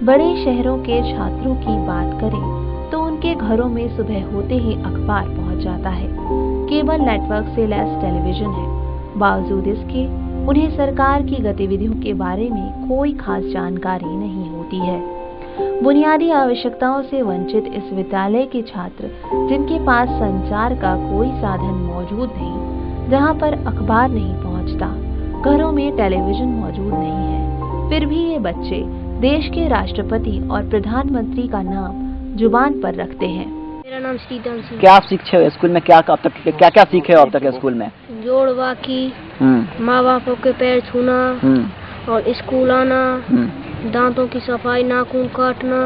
बड़े शहरों के छात्रों की बात करें तो उनके घरों में सुबह होते ही अखबार पहुंच जाता है। केबल नेटवर्क से लैस टेलीविजन है। बावजूद इसके उन्हें सरकार की गतिविधियों के बारे में कोई खास जानकारी नहीं होती है। बुनियादी आवश्यकताओं से वंचित इस विद्यालय के छात्र, जिनके पास संचार का कोई साधन मौजूद नहीं, जहां पर अखबार नहीं पहुंचता, घरों में टेलीविजन मौजूद नहीं है, फिर भी ये बच्चे देश के राष्ट्रपति और प्रधानमंत्री का नाम जुबान पर रखते हैं। मेरा नाम श्रीधर सिंह। क्या आप सीखे हो स्कूल में? क्या क्या सीखे हो अब तक स्कूल में? जोड़ बाकी, माँ बापों के पैर छूना और स्कूल आना, दांतों की सफाई, नाखून काटना,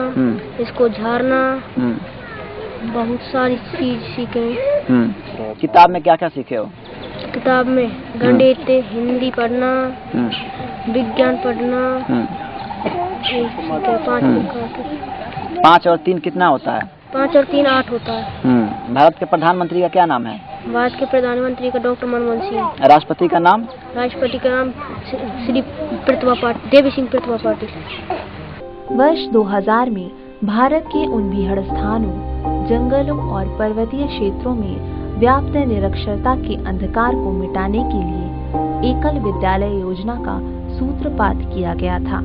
इसको झाड़ना, बहुत सारी चीज सीखे। किताब में क्या क्या सीखे हो? किताब में गणित, हिंदी पढ़ना, विज्ञान पढ़ना। 5 और 3 कितना होता है? 5 और 3 8 होता है। भारत के प्रधानमंत्री का क्या नाम है? भारत के प्रधानमंत्री का डॉक्टर मनमोहन सिंह। राष्ट्रपति का नाम? राष्ट्रपति का नाम श्री प्रतिभा पाटिल, देवी सिंह प्रतिभा पाटिल। वर्ष 2000 में भारत के उन बीहड़ स्थानों, जंगलों और पर्वतीय क्षेत्रों में व्याप्त निरक्षरता के अंधकार को मिटाने के लिए एकल विद्यालय योजना का सूत्रपात किया गया था।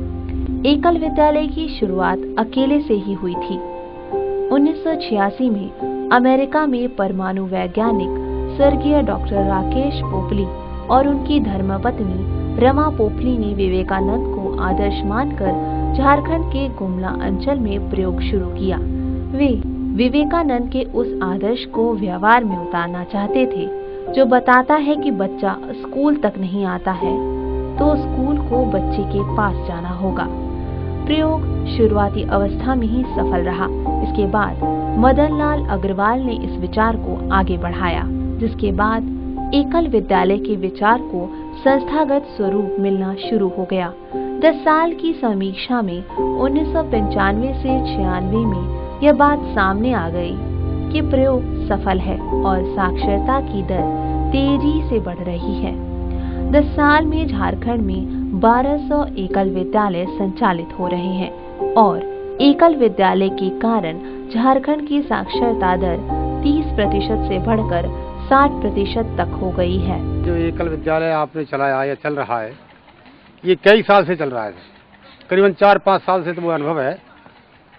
एकल विद्यालय की शुरुआत अकेले से ही हुई थी। 1986 में अमेरिका में परमाणु वैज्ञानिक स्वर्गीय डॉक्टर राकेश पोपली और उनकी धर्मपत्नी रमा पोपली ने विवेकानंद को आदर्श मानकर झारखंड के गुमला अंचल में प्रयोग शुरू किया। वे विवेकानंद के उस आदर्श को व्यवहार में उतारना चाहते थे, जो बताता है कि बच्चा स्कूल तक नहीं आता है तो स्कूल को बच्चे के पास जाना होगा। प्रयोग शुरुआती अवस्था में ही सफल रहा। इसके बाद मदन लाल अग्रवाल ने इस विचार को आगे बढ़ाया, जिसके बाद एकल विद्यालय के विचार को संस्थागत स्वरूप मिलना शुरू हो गया। 10 साल की समीक्षा में 1995 से 96 में यह बात सामने आ गई कि प्रयोग सफल है और साक्षरता की दर तेजी से बढ़ रही है। 10 साल में झारखंड में 1200 एकल विद्यालय संचालित हो रहे हैं और एकल विद्यालय के कारण झारखंड की साक्षरता दर 30% से बढ़कर 60% तक हो गई है। जो एकल विद्यालय आपने चलाया या चल रहा है, ये कई साल से चल रहा है, करीबन 4-5 साल से तो वो अनुभव है।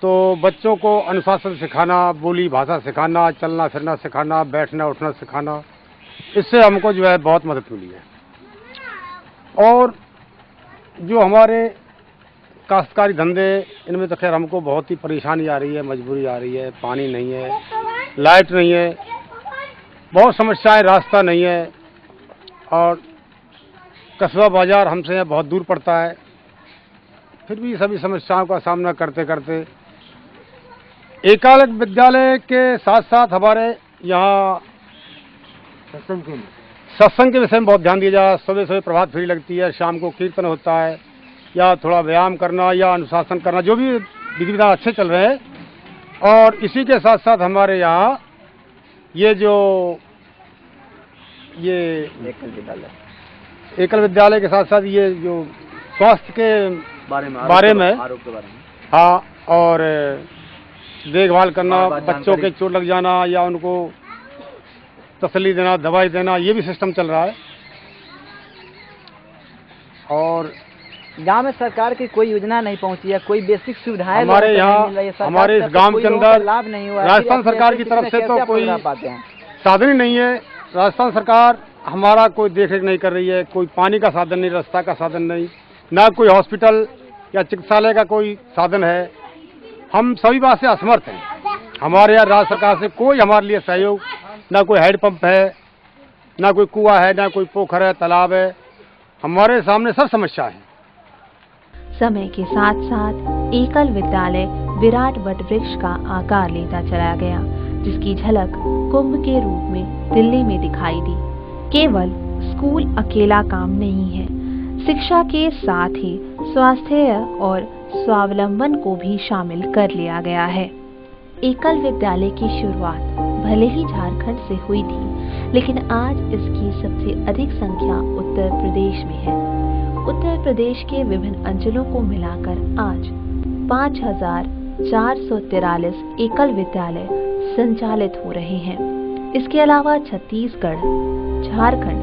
तो बच्चों को अनुशासन सिखाना, बोली भाषा सिखाना, चलना फिरना सिखाना, बैठना उठना सिखाना, इससे हमको जो है बहुत मदद मिली है। और जो हमारे काश्तकारी धंधे, इनमें तो खैर हमको बहुत ही परेशानी आ रही है, मजबूरी आ रही है। पानी नहीं है, लाइट नहीं है, बहुत समस्याएं, रास्ता नहीं है और कस्बा बाजार हमसे यहाँ बहुत दूर पड़ता है। फिर भी सभी समस्याओं का सामना करते करते एकल विद्यालय के साथ साथ हमारे यहाँ सत्संग के विषय में बहुत ध्यान दिया जाए। सुबह सुबह प्रभात फेरी लगती है, शाम को कीर्तन होता है, या थोड़ा व्यायाम करना या अनुशासन करना, जो भी विधि विधान अच्छे चल रहे हैं। और इसी के साथ साथ हमारे यहाँ ये जो एकल विद्यालय के साथ साथ ये जो स्वास्थ्य के बारे में हाँ, और देखभाल करना, बच्चों के चोट लग जाना या उनको तसल्ली देना, दवाई देना, ये भी सिस्टम चल रहा है। और गांव में सरकार की कोई योजना नहीं पहुंची है, कोई बेसिक सुविधाएं हमारे यहाँ, हमारे इस गांव के अंदर लाभ नहीं हुआ। राजस्थान सरकार की तरफ से तो कोई साधन ही नहीं है। राजस्थान सरकार हमारा कोई देखरेख नहीं कर रही है। कोई पानी का साधन नहीं, रास्ता का साधन नहीं, ना कोई हॉस्पिटल या चिकित्सालय का कोई साधन है। हम सभी बात से असमर्थ हैं। हमारे यहाँ राज्य सरकार से कोई हमारे लिए सहयोग, ना कोई हैंडपंप है, ना कोई कुआं है, ना कोई पोखर है, तालाब है। हमारे सामने सब समस्या है। समय के साथ साथ एकल विद्यालय विराट वटवृक्ष का आकार लेता चला गया, जिसकी झलक कुंभ के रूप में दिल्ली में दिखाई दी। केवल स्कूल अकेला काम नहीं है, शिक्षा के साथ ही स्वास्थ्य और स्वावलंबन को भी शामिल कर लिया गया है। एकल विद्यालय की शुरुआत भले ही झारखंड से हुई थी, लेकिन आज इसकी सबसे अधिक संख्या उत्तर प्रदेश में है। उत्तर प्रदेश के विभिन्न अंचलों को मिलाकर आज 5,443 एकल विद्यालय संचालित हो रहे हैं। इसके अलावा छत्तीसगढ़, झारखंड,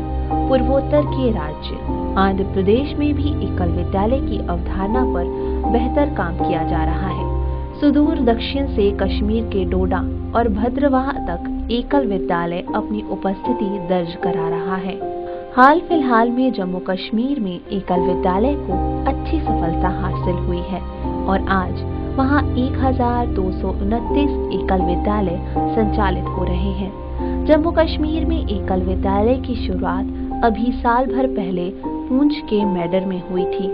पूर्वोत्तर के राज्य आंध्र प्रदेश में भी एकल विद्यालय की अवधारणा पर बेहतर काम किया जा रहा है। सुदूर दक्षिण से कश्मीर के डोडा और भद्रवाह तक एकल विद्यालय अपनी उपस्थिति दर्ज करा रहा है। हाल फिलहाल में जम्मू कश्मीर में एकल विद्यालय को अच्छी सफलता हासिल हुई है और आज वहां 1,229 एकल विद्यालय संचालित हो रहे हैं। जम्मू कश्मीर में एकल विद्यालय की शुरुआत अभी साल भर पहले पूंछ के मैडर में हुई थी।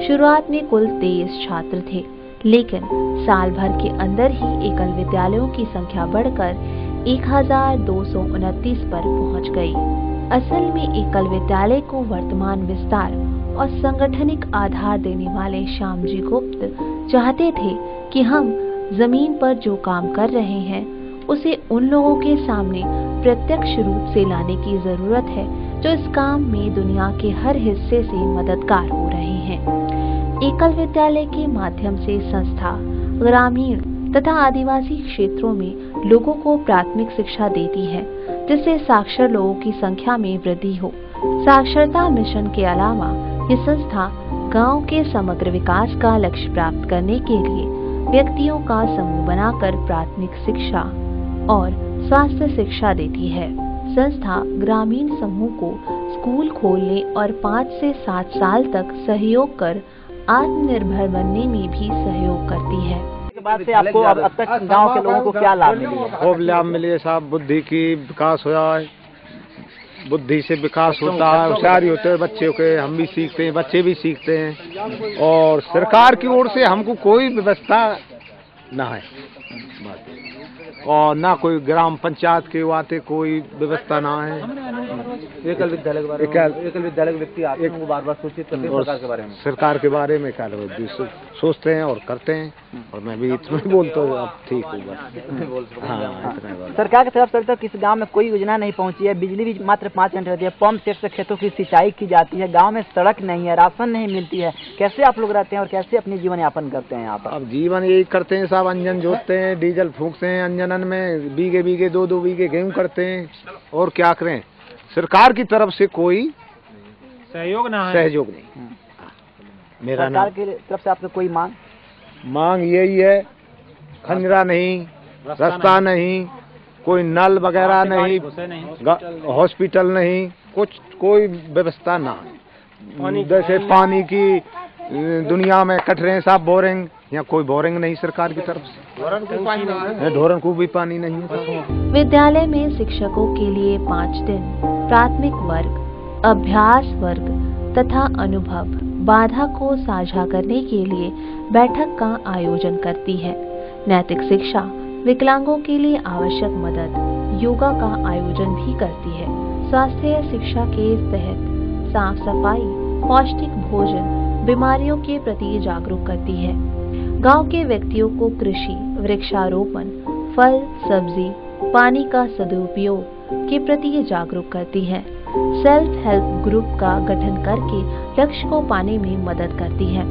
शुरुआत में कुल 23 छात्र थे, लेकिन साल भर के अंदर ही एकल विद्यालयों की संख्या बढ़कर 1,229 पर पहुंच गई। असल में एकल विद्यालय को वर्तमान विस्तार और संगठनिक आधार देने वाले श्यामजी गुप्त चाहते थे कि हम जमीन पर जो काम कर रहे हैं उसे उन लोगों के सामने प्रत्यक्ष रूप से लाने की जरूरत है जो इस काम में दुनिया के हर हिस्से से मददगार हो रहे हैं। एकल विद्यालय के माध्यम से संस्था ग्रामीण तथा आदिवासी क्षेत्रों में लोगों को प्राथमिक शिक्षा देती है, जिससे साक्षर लोगों की संख्या में वृद्धि हो। साक्षरता मिशन के अलावा ये संस्था गांव के समग्र विकास का लक्ष्य प्राप्त करने के लिए व्यक्तियों का समूह बनाकर प्राथमिक शिक्षा और स्वास्थ्य शिक्षा देती है। संस्था ग्रामीण समूह को स्कूल खोलने और 5 से 7 साल तक सहयोग कर आत्मनिर्भर बनने में भी सहयोग करती है। इसके बाद से आपको अब तक गांव के लोगों को क्या लाभ मिले? खूब लाभ मिले साहब। बुद्धि की विकास हो जाए, बुद्धि से विकास होता है, होशियारी होते हैं बच्चों के, हम भी सीखते हैं, बच्चे भी सीखते हैं। और सरकार की ओर से हमको कोई व्यवस्था ना है और ना कोई ग्राम पंचायत के वाते कोई व्यवस्था ना है। एकल विद्यालय के बारे में एकल विद्यालय के व्यक्ति आते हैं, वो बार-बार सूचित करते हैं सरकार के बारे में। सरकार के बारे में क्या सोचते हैं और करते हैं, और मैं भी इतना बोलता हूँ अब ठीक होगा। सरकार की तरफ से अभी तक किस गांव में कोई योजना नहीं पहुंची है। बिजली भी मात्र 5 घंटे रहती है, पंप सेट से खेतों की सिंचाई की जाती है, गाँव में सड़क नहीं है, राशन नहीं मिलती है। कैसे आप लोग रहते हैं और कैसे अपनी जीवन यापन करते हैं यहाँ पर? अब जीवन यही करते हैं साहब, अंजन जोतते हैं, डीजल फूंकते हैं, अंजनन में बीघे 2-2 बीघे गेहूँ करते हैं, और क्या करें। सरकार की तरफ से कोई सहयोग नहीं। मेरा सरकार की तरफ से आपसे कोई मांग यही है, खंजरा नहीं, रास्ता नहीं, कोई नल वगैरह नहीं, हॉस्पिटल नहीं, कुछ कोई व्यवस्था ना है। जैसे पानी की दुनिया में कट रहे हैं साहब बोरिंग, यहाँ कोई बोरिंग नहीं सरकार की तरफ से, ढोरन को भी पानी नहीं है। विद्यालय में शिक्षकों के लिए 5 दिन प्राथमिक वर्ग, अभ्यास वर्ग तथा अनुभव बाधा को साझा करने के लिए बैठक का आयोजन करती है। नैतिक शिक्षा, विकलांगों के लिए आवश्यक मदद, योगा का आयोजन भी करती है। स्वास्थ्य शिक्षा के तहत साफ सफाई, पौष्टिक भोजन, बीमारियों के प्रति जागरूक करती है। गांव के व्यक्तियों को कृषि, वृक्षारोपण, फल सब्जी, पानी का सदुपयोग के प्रति जागरूक करती है। सेल्फ हेल्प ग्रुप का गठन करके लक्ष्य को पाने में मदद करती है।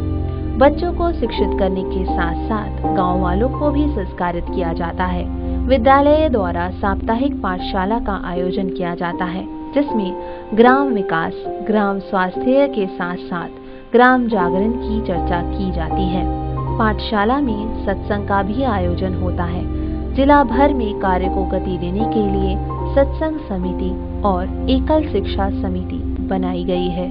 बच्चों को शिक्षित करने के साथ साथ गांव वालों को भी संस्कारित किया जाता है। विद्यालय द्वारा साप्ताहिक पाठशाला का आयोजन किया जाता है, जिसमें ग्राम विकास, ग्राम स्वास्थ्य के साथ साथ ग्राम जागरण की चर्चा की जाती है। पाठशाला में सत्संग का भी आयोजन होता है। जिला भर में कार्य को गति देने के लिए सत्संग समिति और एकल शिक्षा समिति बनाई गई है।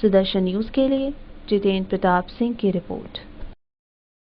सुदर्शन न्यूज के लिए जितेंद्र प्रताप सिंह की रिपोर्ट।